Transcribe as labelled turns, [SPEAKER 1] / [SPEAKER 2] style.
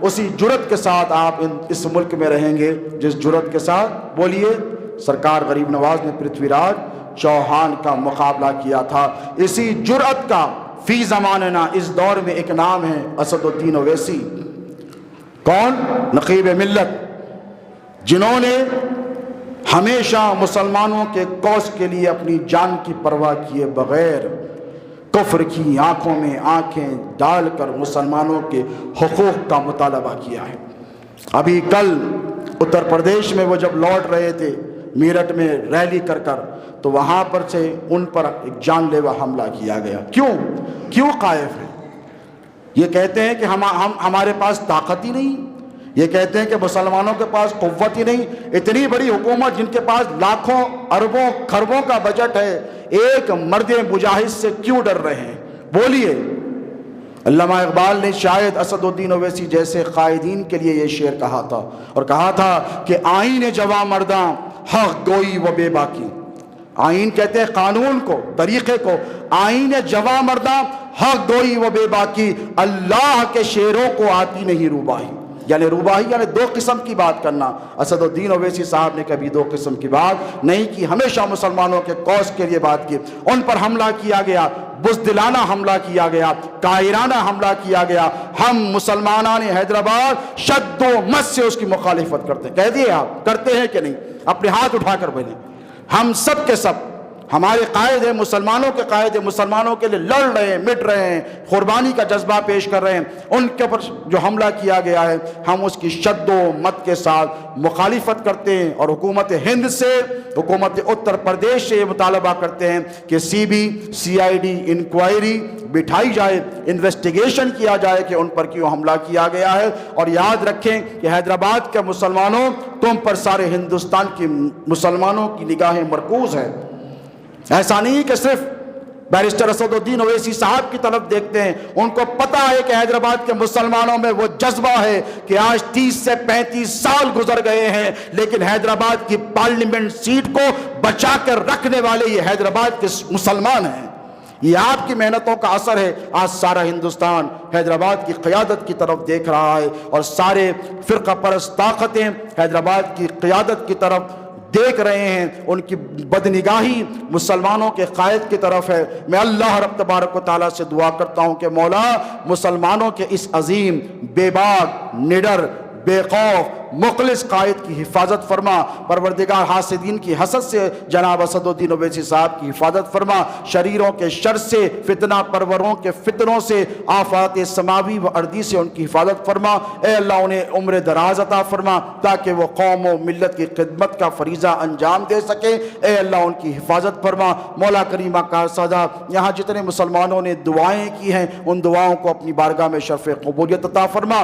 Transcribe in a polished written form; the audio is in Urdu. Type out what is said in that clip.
[SPEAKER 1] اسی جرأت کے ساتھ آپ اس ملک میں رہیں گے جس جرأت کے ساتھ، بولیے، سرکار غریب نواز نے پرتھوی راج چوہان کا مقابلہ کیا تھا۔ اسی جرأت کا فی زماننا اس دور میں ایک نام ہے اسد الدین اویسی۔ کون؟ نقیب ملت، جنہوں نے ہمیشہ مسلمانوں کے کوس کے لیے اپنی جان کی پرواہ کیے بغیر کفر کی آنکھوں میں آنکھیں ڈال کر مسلمانوں کے حقوق کا مطالبہ کیا ہے۔ ابھی کل اتر پردیش میں وہ جب لوٹ رہے تھے میرٹھ میں ریلی کر تو وہاں پر سے ان پر ایک جان لیوا حملہ کیا گیا۔ کیوں قائف ہے؟ یہ کہتے ہیں کہ ہمارے پاس طاقت ہی نہیں، یہ کہتے ہیں کہ مسلمانوں کے پاس قوت ہی نہیں۔ اتنی بڑی حکومت جن کے پاس لاکھوں اربوں خربوں کا بجٹ ہے، ایک مرد مجاہد سے کیوں ڈر رہے ہیں؟ بولیے۔ علامہ اقبال نے شاید اسد الدین اویسی جیسے قائدین کے لیے یہ شعر کہا تھا، اور کہا تھا کہ آئین جواں مرداں حق گوئی و بے باکی۔ آئین کہتے ہیں قانون کو، طریقے کو، آئین جواں مرداں حق گوئی و بے باکی، اللہ کے شعروں کو آتی نہیں روباہی۔ یعنی روباہی یعنی دو قسم کی بات کرنا۔ اسد الدین اویسی صاحب نے کبھی دو قسم کی بات نہیں کی، ہمیشہ مسلمانوں کے کوس کے لیے بات کی۔ ان پر حملہ کیا گیا، بزدلانہ حملہ کیا گیا، قاہرانہ حملہ کیا گیا۔ ہم مسلمانان حیدرآباد شد و مت سے اس کی مخالفت کرتے ہیں۔ کہہ دیے آپ کرتے ہیں کہ نہیں؟ اپنے ہاتھ اٹھا کر بولیں۔ ہم سب کے سب، ہمارے قائد ہیں، مسلمانوں کے قائد ہیں، مسلمانوں کے لیے لڑ رہے ہیں، مٹ رہے ہیں، قربانی کا جذبہ پیش کر رہے ہیں۔ ان کے اوپر جو حملہ کیا گیا ہے ہم اس کی شد و مت کے ساتھ مخالفت کرتے ہیں، اور حکومت ہند سے، حکومت اتر پردیش سے یہ مطالبہ کرتے ہیں کہ CID انکوائری بٹھائی جائے، انویسٹیگیشن کیا جائے کہ ان پر کیوں حملہ کیا گیا ہے۔ اور یاد رکھیں کہ حیدرآباد کے مسلمانوں، تم پر سارے ہندوستان کے مسلمانوں کی نگاہیں مرکوز ہیں۔ ایسا نہیں کہ صرف بیرسٹر اسد الدین اویسی صاحب کی طرف دیکھتے ہیں، ان کو پتا ہے کہ حیدرآباد کے مسلمانوں میں وہ جذبہ ہے کہ آج 30 سے 35 سال گزر گئے ہیں، لیکن حیدرآباد کی پارلیمنٹ سیٹ کو بچا کر رکھنے والے یہ حیدرآباد کے مسلمان ہیں۔ یہ آپ کی محنتوں کا اثر ہے۔ آج سارا ہندوستان حیدرآباد کی قیادت کی طرف دیکھ رہا ہے، اور سارے فرقہ پرست طاقتیں حیدرآباد کی قیادت کی طرف دیکھ رہے ہیں۔ ان کی بدنگاہی مسلمانوں کے قائد کی طرف ہے۔ میں اللہ رب تبارک و تعالیٰ سے دعا کرتا ہوں کہ مولا مسلمانوں کے اس عظیم، بے باک، نڈر، بے خوف، مخلص قائد کی حفاظت فرما۔ پروردگار حاسدین کی حسد سے جناب اسد الدین اویسی صاحب کی حفاظت فرما۔ شریروں کے شر سے، فتنہ پروروں کے فتنوں سے، آفات سماوی و ارضی سے ان کی حفاظت فرما۔ اے اللہ انہیں عمر دراز عطا فرما تاکہ وہ قوم و ملت کی خدمت کا فریضہ انجام دے سکے۔ اے اللہ ان کی حفاظت فرما۔ مولا کریمہ کا سزا، یہاں جتنے مسلمانوں نے دعائیں کی ہیں ان دعاؤں کو اپنی بارگاہ میں شرف قبولیت عطا فرما۔